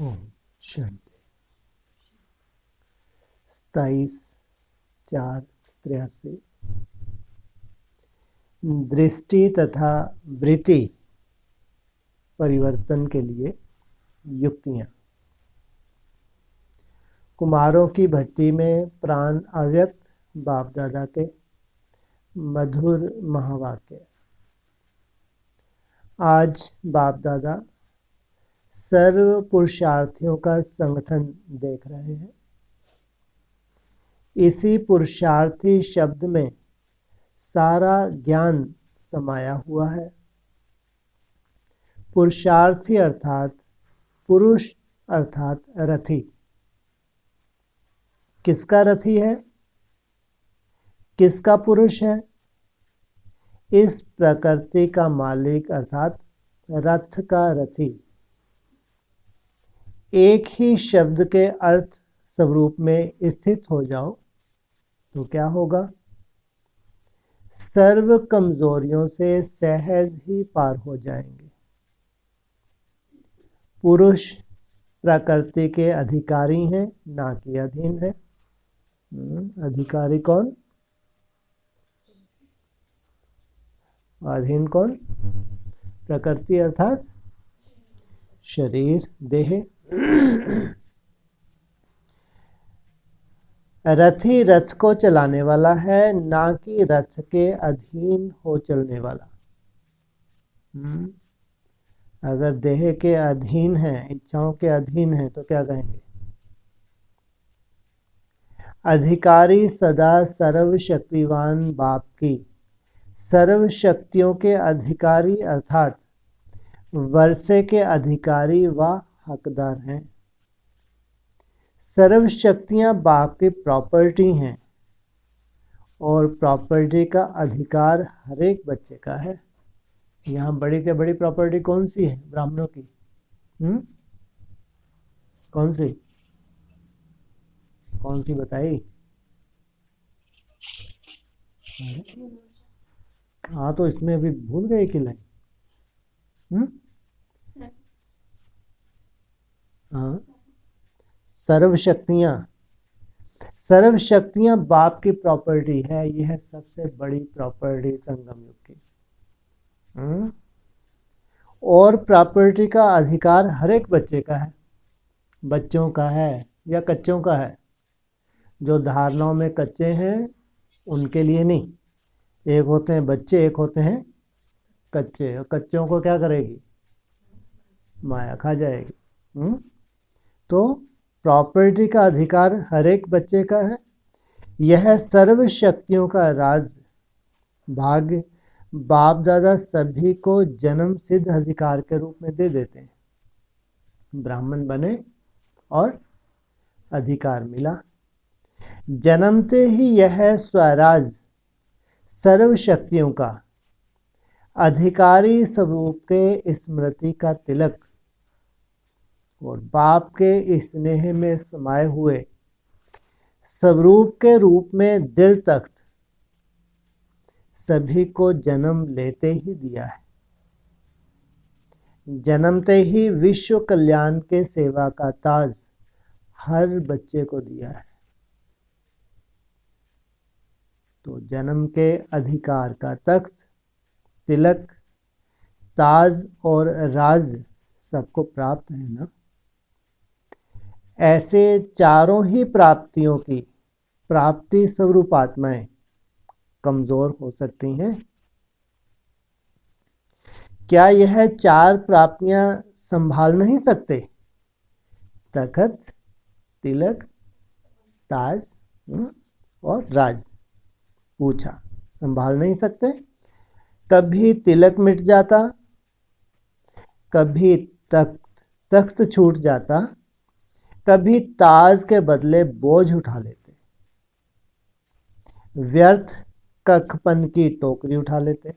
ओम शांति। 27/4/83 दृष्टि तथा वृत्ति परिवर्तन के लिए युक्तियां। कुमारों की भट्टी में प्राण अव्यक्त बाप दादा के मधुर महावाक्य। आज बाप दादा सर्व पुरुषार्थियों का संगठन देख रहे हैं। इसी पुरुषार्थी शब्द में सारा ज्ञान समाया हुआ है। पुरुषार्थी अर्थात पुरुष अर्थात रथी। किसका रथी है? किसका पुरुष है? इस प्रकृति का मालिक अर्थात रथ का रथी। एक ही शब्द के अर्थ स्वरूप में स्थित हो जाओ तो क्या होगा? सर्व कमजोरियों से सहज ही पार हो जाएंगे। पुरुष प्रकृति के अधिकारी हैं, ना कि अधीन है। अधिकारी कौन? अधीन कौन? प्रकृति अर्थात शरीर, देह। रथी रथ को चलाने वाला है, ना कि रथ के अधीन हो चलने वाला। अगर देह के अधीन है, इच्छाओं के अधीन है, तो क्या कहेंगे? अधिकारी सदा सर्वशक्तिवान बाप की सर्व शक्तियों के अधिकारी अर्थात वर्षे के अधिकारी व हकदार हैं। सर्व शक्तियां बाप की प्रॉपर्टी हैं और प्रॉपर्टी का अधिकार हर एक बच्चे का है। यहाँ बड़ी से बड़ी प्रॉपर्टी कौन सी है ब्राह्मणों की? कौन सी? कौन सी बताई? हाँ, तो इसमें अभी भूल गए कि लाइन। हाँ, सर्व शक्तियां बाप की प्रॉपर्टी है। यह है सबसे बड़ी प्रॉपर्टी संगम युग की। और प्रॉपर्टी का अधिकार हर एक बच्चे का है। बच्चों का है या कच्चों का है? जो धारणाओं में कच्चे हैं उनके लिए नहीं। एक होते हैं बच्चे, एक होते हैं कच्चे। और कच्चों को क्या करेगी? माया खा जाएगी। तो प्रॉपर्टी का अधिकार हर एक बच्चे का है। यह सर्व शक्तियों का राज भाग्य बाप दादा सभी को जन्म सिद्ध अधिकार के रूप में दे देते हैं। ब्राह्मण बने और अधिकार मिला। जन्मते ही यह स्वराज सर्व शक्तियों का अधिकारी स्वरूप के स्मृति का तिलक और बाप के स्नेह में समाये हुए स्वरूप के रूप में दिल तख्त सभी को जन्म लेते ही दिया है। जन्मते ही विश्व कल्याण के सेवा का ताज हर बच्चे को दिया है। तो जन्म के अधिकार का तख्त, तिलक, ताज और राज सबको प्राप्त है ना। ऐसे चारों ही प्राप्तियों की प्राप्ति स्वरूप आत्माएं कमजोर हो सकती हैं। क्या यह चार प्राप्तियां संभाल नहीं सकते? तखत, तिलक, ताज और राज। पूछा, संभाल नहीं सकते? कभी तिलक मिट जाता, कभी तख्त छूट जाता, कभी ताज के बदले बोझ उठा लेते, व्यर्थ कखपन की टोकरी उठा लेते।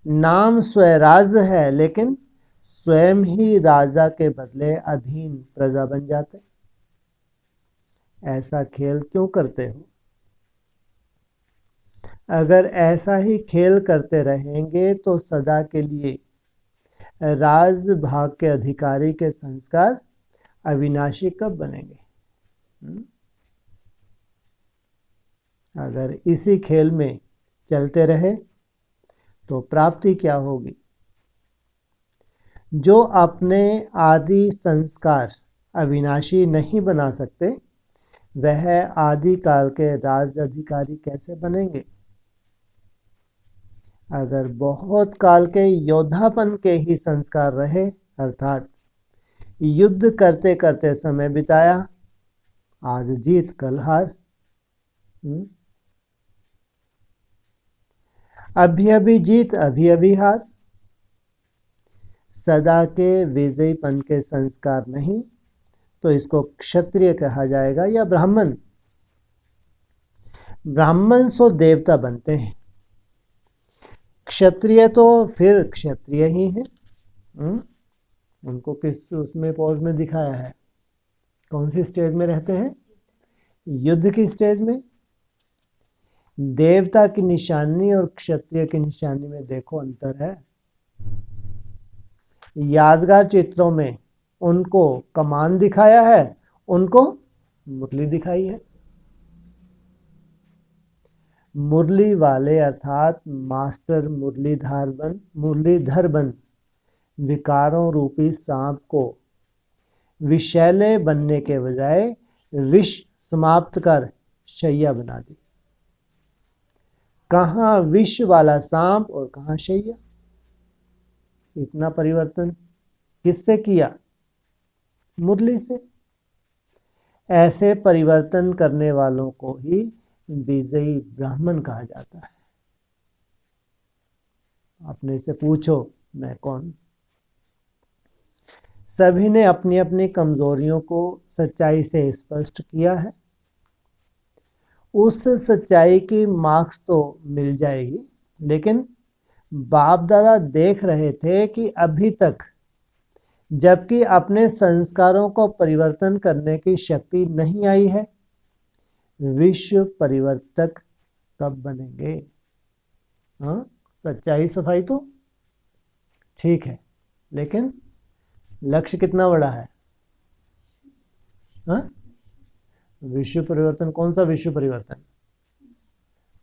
नाम स्वराज है, लेकिन स्वयं ही राजा के बदले अधीन प्रजा बन जाते। ऐसा खेल क्यों करते हो? अगर ऐसा ही खेल करते रहेंगे तो सदा के लिए राजभाग के अधिकारी के संस्कार अविनाशी कब बनेंगे? अगर इसी खेल में चलते रहे तो प्राप्ति क्या होगी? जो अपने आदि संस्कार अविनाशी नहीं बना सकते, वह आदि काल के राज अधिकारी कैसे बनेंगे? अगर बहुत काल के योद्धापन के ही संस्कार रहे, अर्थात युद्ध करते करते समय बिताया, आज जीत कल हार, अभी अभी जीत अभी अभी हार, सदा के विजयीपन के संस्कार नहीं, तो इसको क्षत्रिय कहा जाएगा या ब्राह्मण? ब्राह्मण सो देवता बनते हैं, क्षत्रिय तो फिर क्षत्रिय ही हैं। उनको किस उसमें पॉज में दिखाया है? कौन सी स्टेज में रहते हैं? युद्ध की स्टेज में। देवता की निशानी और क्षत्रिय की निशानी में देखो अंतर है। यादगार चित्रों में उनको कमान दिखाया है, उनको मुरली दिखाई है। मुरली वाले अर्थात मास्टर मुरलीधर बन विकारों रूपी सांप को विषैले बनने के बजाय विष समाप्त कर शैया बना दी। कहाँ विष वाला सांप और कहाँ शैया? इतना परिवर्तन किससे किया? मुरली से। ऐसे परिवर्तन करने वालों को ही विजयी ब्राह्मण कहा जाता है। अपने से पूछो मैं कौन? सभी ने अपनी अपनी कमजोरियों को सच्चाई से स्पष्ट किया है। उस सच्चाई की मार्क्स तो मिल जाएगी, लेकिन बाप दादा देख रहे थे कि अभी तक जबकि अपने संस्कारों को परिवर्तन करने की शक्ति नहीं आई है, विश्व परिवर्तक कब बनेंगे? हाँ, सच्चाई सफाई तो ठीक है, लेकिन लक्ष्य कितना बड़ा है? हाँ, विश्व परिवर्तन। कौन सा विश्व परिवर्तन?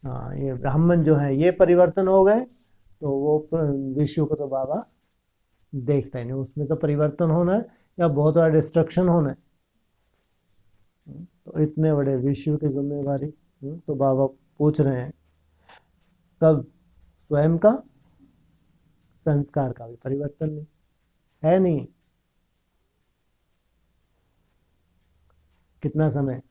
हाँ, ये ब्राह्मण जो है ये परिवर्तन हो गए तो वो विश्व को तो बाबा देखता ही नहीं। उसमें तो परिवर्तन होना है या बहुत बड़ा डिस्ट्रक्शन होना है। तो इतने बड़े विश्व की जिम्मेवारी तो बाबा पूछ रहे हैं कब? स्वयं का संस्कार का भी परिवर्तन नहीं है। नहीं, कितना समय?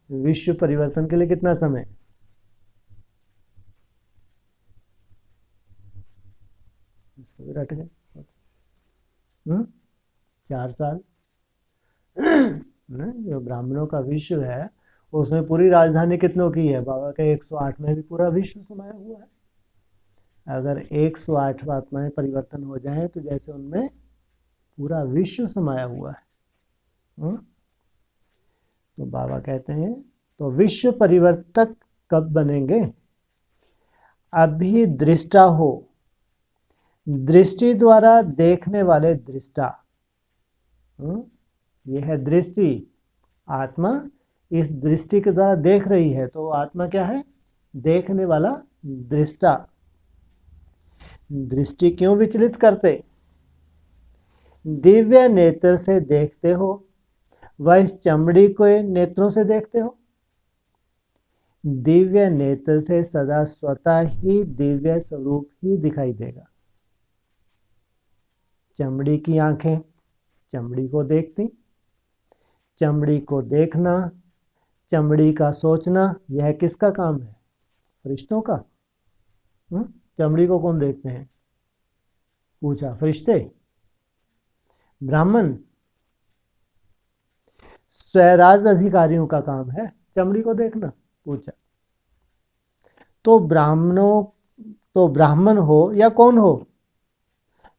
विश्व परिवर्तन के लिए कितना समय? इसको भी रट गए। 4 साल। जो ब्राह्मणों का विश्व है उसमें पूरी राजधानी कितनों की है? बाबा के 108 में भी पूरा विश्व समाया हुआ है। अगर 108 आत्माएं परिवर्तन हो जाए तो जैसे उनमें पूरा विश्व समाया हुआ है। तो बाबा कहते हैं तो विश्व परिवर्तक कब बनेंगे? अभी दृष्टा हो, दृष्टि द्वारा देखने वाले दृष्टा। यह है दृष्टि। आत्मा इस दृष्टि के द्वारा देख रही है, तो आत्मा क्या है? देखने वाला दृष्टा। दृष्टि क्यों विचलित करते? दिव्य नेत्र से देखते हो, वह इस चमड़ी को नेत्रों से देखते हो। दिव्य नेत्र से सदा स्वतः ही दिव्य स्वरूप ही दिखाई देगा। चमड़ी की आंखें चमड़ी को देखती, चमड़ी को देखना, चमड़ी का सोचना, यह किसका काम है? फरिश्तों का। चमड़ी को कौन देखते हैं? पूछा। फरिश्ते? ब्राह्मण? स्वराज अधिकारियों का काम है चमड़ी को देखना। पूछा। तो ब्राह्मण हो या कौन हो?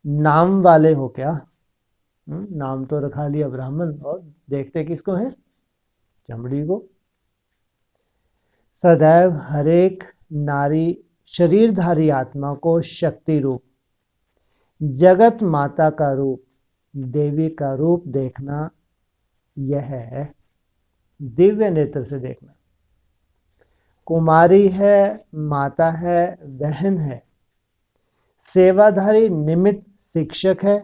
नाम वाले हो क्या? नाम तो रखा लिया ब्राह्मण, और देखते किसको हैं? चमड़ी को। सदैव हरेक नारी शरीरधारी आत्मा को शक्ति रूप, जगत माता का रूप, देवी का रूप देखना, यह है दिव्य नेत्र से देखना। कुमारी है, माता है, बहन है, सेवाधारी निमित्त शिक्षक है,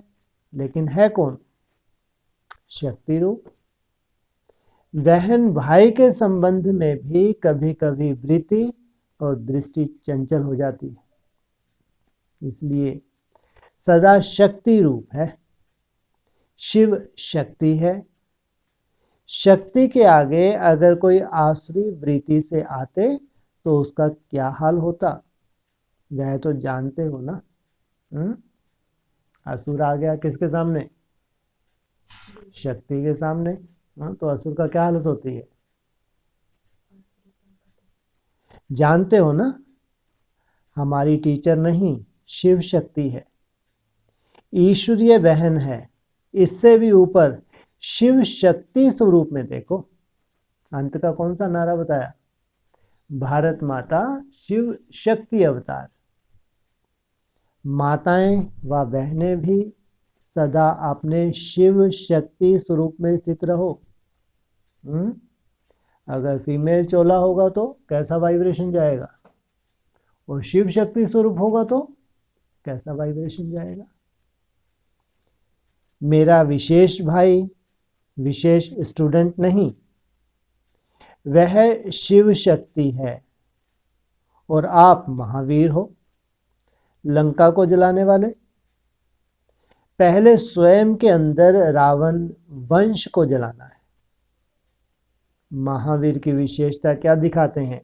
लेकिन है कौन? शक्ति रूप। बहन भाई के संबंध में भी कभी कभी वृत्ति और दृष्टि चंचल हो जाती है, इसलिए सदा शक्ति रूप है। शिव शक्ति है। शक्ति के आगे अगर कोई आसुरी वृत्ति से आते तो उसका क्या हाल होता, वह तो जानते हो ना। असुर आ गया किसके सामने? शक्ति के सामने। तो असुर का क्या हालत होती है, जानते हो ना। हमारी टीचर नहीं, शिव शक्ति है, ईश्वरीय बहन है। इससे भी ऊपर शिव शक्ति स्वरूप में देखो। अंत का कौन सा नारा बताया? भारत माता शिव शक्ति अवतार। माताएं व बहनें भी सदा अपने शिव शक्ति स्वरूप में स्थित रहो। अगर फीमेल चोला होगा तो कैसा वाइब्रेशन जाएगा, और शिव शक्ति स्वरूप होगा तो कैसा वाइब्रेशन जाएगा। मेरा विशेष भाई विशेष स्टूडेंट नहीं, वह शिव शक्ति है और आप महावीर हो, लंका को जलाने वाले। पहले स्वयं के अंदर रावण वंश को जलाना है। महावीर की विशेषता क्या दिखाते हैं?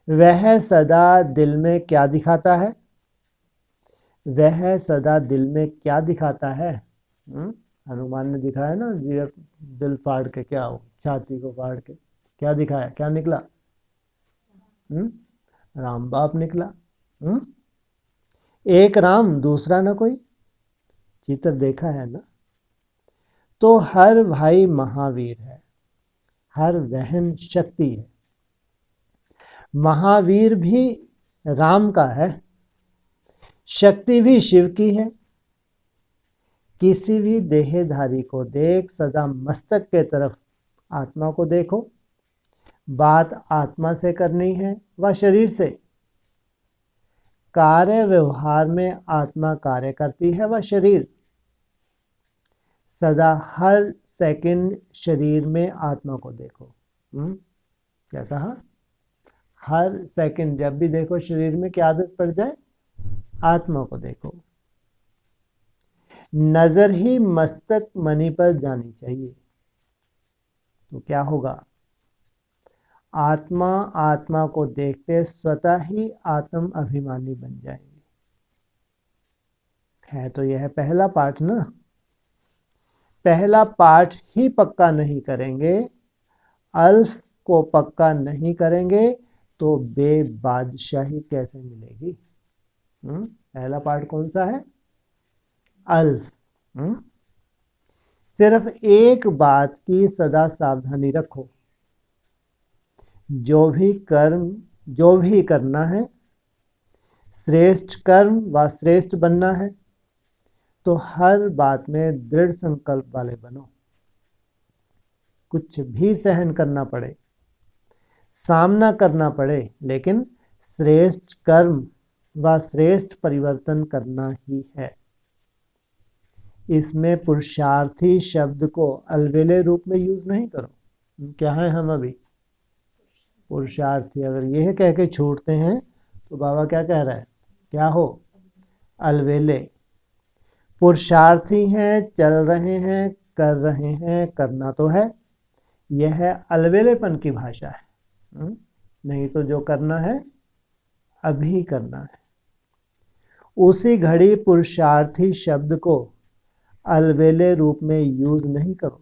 वह सदा दिल में क्या दिखाता है? वह सदा दिल में क्या दिखाता है? हनुमान ने दिखाया ना, दिल फाड़ के, क्या हो, छाती को फाड़ के क्या दिखाया, क्या निकला? राम बाप निकला। एक राम दूसरा ना कोई, चित्र देखा है ना। तो हर भाई महावीर है, हर बहन शक्ति है। महावीर भी राम का है, शक्ति भी शिव की है। किसी भी देहधारी को देख सदा मस्तक के तरफ आत्मा को देखो। बात आत्मा से करनी है व शरीर से। कार्य व्यवहार में आत्मा कार्य करती है व शरीर। सदा हर सेकंड शरीर में आत्मा को देखो। क्या कहा? हर सेकंड जब भी देखो शरीर में क्या आदत पड़ जाए, आत्मा को देखो। नजर ही मस्तक मणि पर जानी चाहिए, तो क्या होगा? आत्मा आत्मा को देखते स्वतः ही आत्म अभिमानी बन जाएंगे। है तो यह पहला पाठ ना। पहला पाठ ही पक्का नहीं करेंगे, अल्फ को पक्का नहीं करेंगे तो बेबादशाही कैसे मिलेगी? पहला पाठ कौन सा है? अल्फ। सिर्फ एक बात की सदा सावधानी रखो, जो भी करना है, श्रेष्ठ कर्म व श्रेष्ठ बनना है, तो हर बात में दृढ़ संकल्प वाले बनो। कुछ भी सहन करना पड़े, सामना करना पड़े, लेकिन श्रेष्ठ कर्म व श्रेष्ठ परिवर्तन करना ही है। इसमें पुरुषार्थी शब्द को अलवेले रूप में यूज नहीं करो। क्या है हम अभी? पुरुषार्थी। अगर यह कह के छोड़ते हैं तो बाबा क्या कह रहा है? क्या हो? अलवेले। पुरुषार्थी हैं, चल रहे हैं, कर रहे हैं, करना तो है। यह अलवेलेपन की भाषा है। नहीं तो जो करना है अभी करना है। उसी घड़ी पुरुषार्थी शब्द को अलवेले रूप में यूज नहीं करो।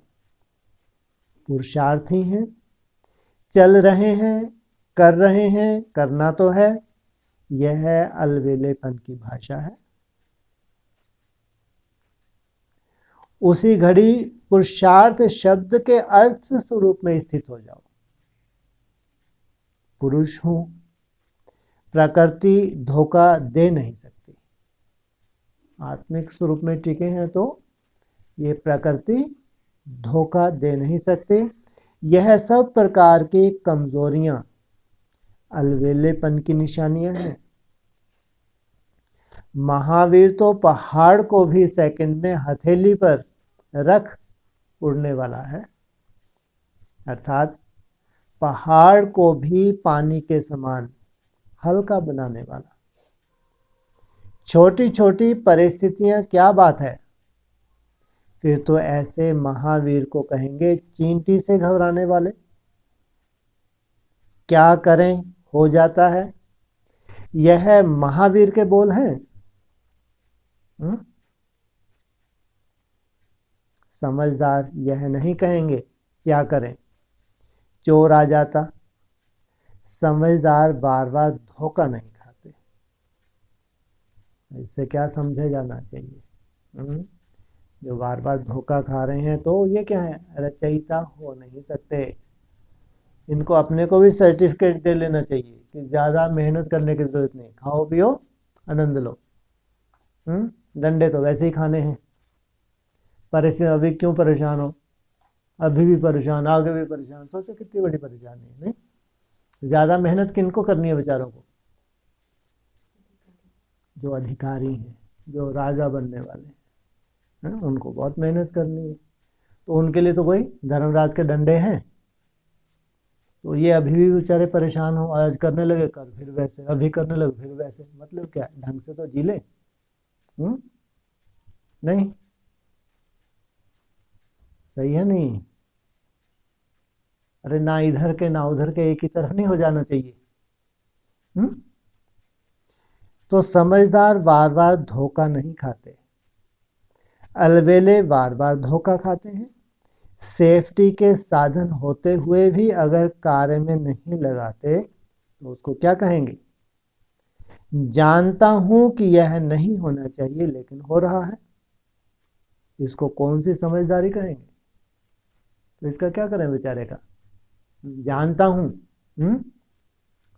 पुरुषार्थी हैं, चल रहे हैं, कर रहे हैं, करना तो है। यह अलवेलेपन की भाषा है। उसी घड़ी पुरुषार्थ शब्द के अर्थ स्वरूप में स्थित हो जाओ। पुरुष हूं, प्रकृति धोखा दे नहीं सकती। आत्मिक स्वरूप में टिके हैं तो ये प्रकृति धोखा दे नहीं सकती। यह सब प्रकार की कमजोरियां अलवेलेपन की निशानियां हैं। महावीर तो पहाड़ को भी सेकंड में हथेली पर रख उड़ने वाला है, अर्थात पहाड़ को भी पानी के समान हल्का बनाने वाला। छोटी छोटी परिस्थितियां क्या बात है, फिर तो ऐसे महावीर को कहेंगे चींटी से घबराने वाले। क्या करें हो जाता है, यह महावीर के बोल हैं। समझदार यह नहीं कहेंगे क्या करें, चोर आ जाता। समझदार बार बार धोखा नहीं खाते। इससे क्या समझे जाना चाहिए, जो बार बार धोखा खा रहे हैं तो ये क्या है, रचयिता हो नहीं सकते। इनको अपने को भी सर्टिफिकेट दे लेना चाहिए कि ज़्यादा मेहनत करने की जरूरत नहीं, खाओ पियो आनंद लो। डंडे तो वैसे ही खाने हैं। परेशान अभी क्यों परेशान हो, अभी भी परेशान, आगे भी परेशान। सोचो कितनी बड़ी परेशानी है। नहीं, ज़्यादा मेहनत किनको करनी है बेचारों को, जो अधिकारी हैं, जो राजा बनने वाले हैं, उनको बहुत मेहनत करनी है। तो उनके लिए तो कोई धर्मराज के डंडे हैं। तो ये अभी भी बेचारे परेशान हो, आज करने लगे कर फिर वैसे, अभी करने लगे फिर वैसे। मतलब क्या, ढंग से तो जी ले। नहीं सही है नहीं। अरे ना इधर के ना उधर के, एक ही तरह नहीं हो जाना चाहिए। तो समझदार बार बार धोखा नहीं खाते, अलबेले बार बार धोखा खाते हैं। सेफ्टी के साधन होते हुए भी अगर कार्य में नहीं लगाते तो उसको क्या कहेंगे, जानता हूं कि यह नहीं होना चाहिए लेकिन हो रहा है। इसको कौन सी समझदारी कहेंगे। तो इसका क्या करें बेचारे का, जानता हूं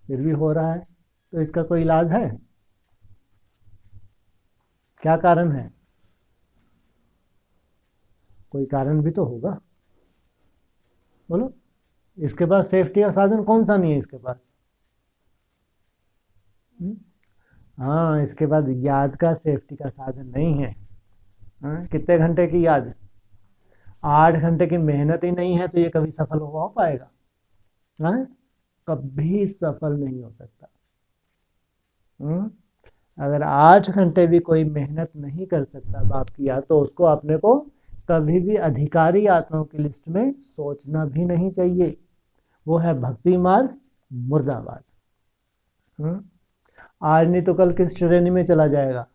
फिर भी हो रहा है, तो इसका कोई इलाज है, क्या कारण है, कोई कारण भी तो होगा। बोलो, इसके पास सेफ्टी का साधन कौन सा नहीं है इसके पास। हाँ, इसके बाद याद का सेफ्टी का साधन नहीं है। कितने घंटे की याद, 8 घंटे की मेहनत ही नहीं है तो ये कभी सफल हो पाएगा। कभी सफल नहीं हो सकता। अगर 8 घंटे भी कोई मेहनत नहीं कर सकता बाप की याद, तो उसको अपने को कभी भी अधिकारी आत्माओं की लिस्ट में सोचना भी नहीं चाहिए। वो है भक्ति मार्ग मुर्दाबाद। आज नहीं तो कल किस श्रेणी में चला जाएगा,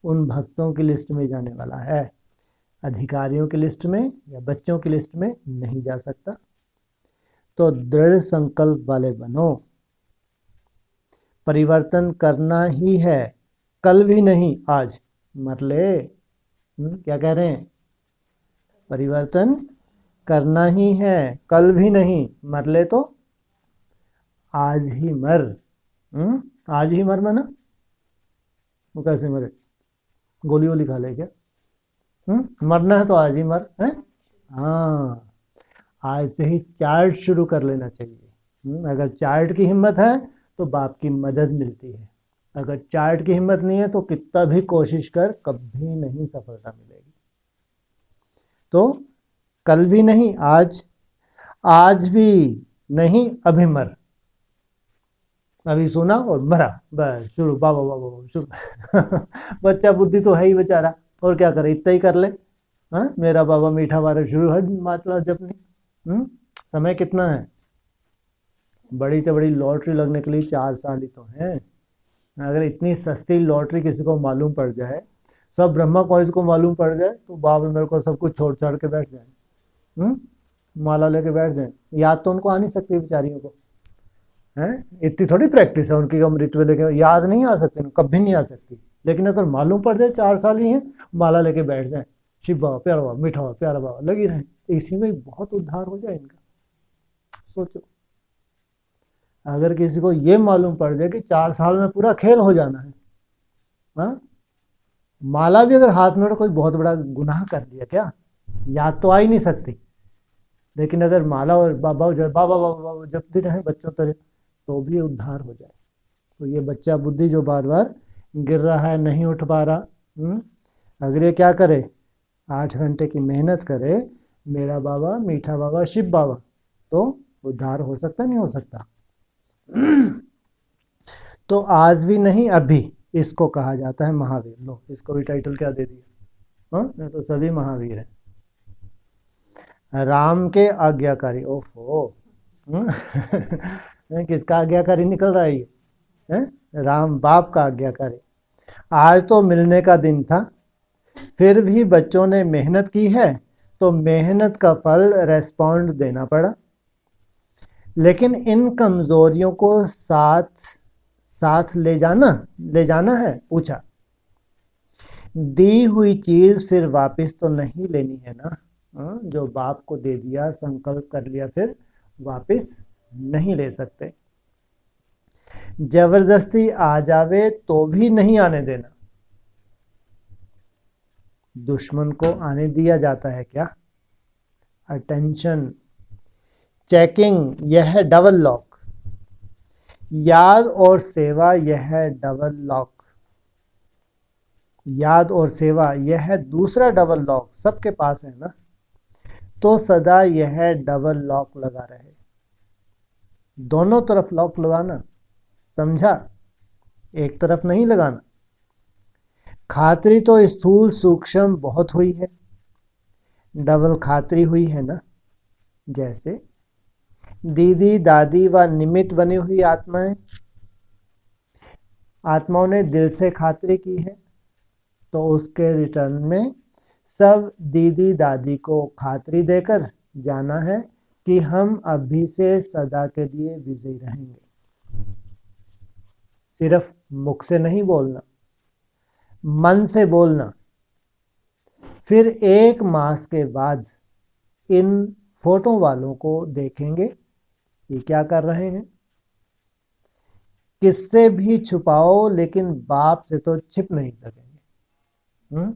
उन भक्तों की लिस्ट में जाने वाला है, अधिकारियों की लिस्ट में या बच्चों की लिस्ट में नहीं जा सकता। तो दृढ़ संकल्प वाले बनो, परिवर्तन करना ही है, कल भी नहीं आज। मतलब क्या कह रहे हैं, परिवर्तन करना ही है, कल भी नहीं, मर ले तो आज ही मर। आज ही मर माना वो कैसे मरे, गोली वोली खा ले क्या। मरना है तो आज ही मर है। हाँ, आज से ही चार्ट शुरू कर लेना चाहिए। अगर चार्ट की हिम्मत है तो बाप की मदद मिलती है, अगर चार्ट की हिम्मत नहीं है तो कितना भी कोशिश कर कभी नहीं सफलता मिलेगी। तो कल भी नहीं आज, आज भी नहीं अभी मर। अभी सुना और मरा, बस शुरू, बाबा बाबा शुरू। बच्चा बुद्धि तो है ही बेचारा, और क्या करे, इतना ही कर ले। मेरा बाबा मीठा वारा शुरू है मात्रा जपनी। समय कितना है, बड़ी से बड़ी लॉटरी लगने के लिए 4 साल ही तो है। अगर इतनी सस्ती लॉटरी किसी को मालूम पड़ जाए, सब ब्रह्मा कॉलेज को मालूम पड़ जाए, तो बाबा मेरे को सब कुछ छोड़ छाड़ के बैठ जाए, माला लेके बैठ जाए। याद तो उनको आ नहीं सकती बेचारियों को, है इतनी थोड़ी प्रैक्टिस है उनकी, अमृत में लेके याद नहीं आ सकती, कभी नहीं आ सकती। लेकिन अगर मालूम पड़ जाए 4 साल ही है, माला लेके बैठ जाए, शिव बाबा प्यारा बाबा मीठा बाबा प्यारा बाबा लगी रहे, इसी में बहुत उद्धार हो जाए इनका। सोचो, अगर किसी को ये मालूम पड़ जाए कि 4 साल में पूरा खेल हो जाना है, हाँ, माला भी अगर हाथ में, तो कोई बहुत बड़ा गुनाह कर दिया क्या? याद तो आ ही नहीं सकती। लेकिन अगर माला और बाबा बाबा बाबा बाबा जपते रहे बच्चों तरह, तो भी उद्धार हो जाए। तो ये बच्चा बुद्धि जो बार बार गिर रहा है, नहीं उठ पा रहा, अगर ये क्या करे, 8 घंटे की मेहनत करे, मेरा बाबा, मीठा बाबा, शिव बाबा, तो उद्धार हो सकता नहीं हो सकता? तो आज भी नहीं, अभी इसको कहा जाता है महावीर। लो, इसको भी टाइटल क्या दे दिया, हाँ, तो सभी महावीर हैं। राम के आज्ञाकारी, ओफो, किसका आज्ञाकारी निकल रहा है ये, है? राम बाप का आज्ञाकारी। आज तो मिलने का दिन था, फिर भी बच्चों ने मेहनत की है, तो मेहनत का फल रेस्पॉन्ड देना पड़ा। लेकिन इन कमजोरियों को साथ साथ ले जाना है, पूछा। दी हुई चीज फिर वापस तो नहीं लेनी है ना, जो बाप को दे दिया, संकल्प कर लिया, फिर वापस नहीं ले सकते। जबरदस्ती आ जावे तो भी नहीं आने देना। दुश्मन को आने दिया जाता है क्या? अटेंशन, चेकिंग, यह है डबल लॉक। याद और सेवा, यह है डबल लॉक। याद और सेवा, यह है दूसरा डबल लॉक, सबके पास है ना। तो सदा यह डबल लॉक लगा रहे, दोनों तरफ लॉक लगाना, समझा? एक तरफ नहीं लगाना। खातरी तो स्थूल सूक्ष्म बहुत हुई है, डबल खातरी हुई है ना। जैसे दीदी, दादी व निमित्त बनी हुई आत्माएं, आत्माओं ने दिल से खातरी की है, तो उसके रिटर्न में सब दीदी दादी को खातरी देकर जाना है कि हम अभी से सदा के लिए विजयी रहेंगे। सिर्फ मुख से नहीं बोलना, मन से बोलना। फिर 1 मास के बाद इन फोटो वालों को देखेंगे ये क्या कर रहे हैं। किससे भी छुपाओ, लेकिन बाप से तो छिप नहीं सकेंगे।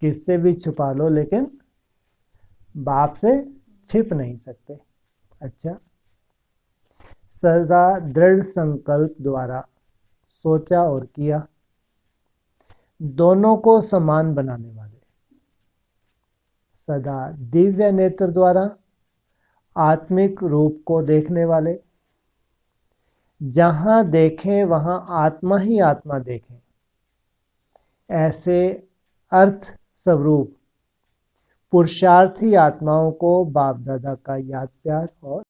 किससे भी छुपा लो, लेकिन बाप से छिप नहीं सकते। अच्छा, सदा दृढ़ संकल्प द्वारा सोचा और किया, दोनों को समान बनाने वाले। सदा दिव्य नेत्र द्वारा आत्मिक रूप को देखने वाले, जहां देखें वहां आत्मा ही आत्मा देखें, ऐसे अर्थ स्वरूप पुरुषार्थी आत्माओं को बाप दादा का याद, प्यार और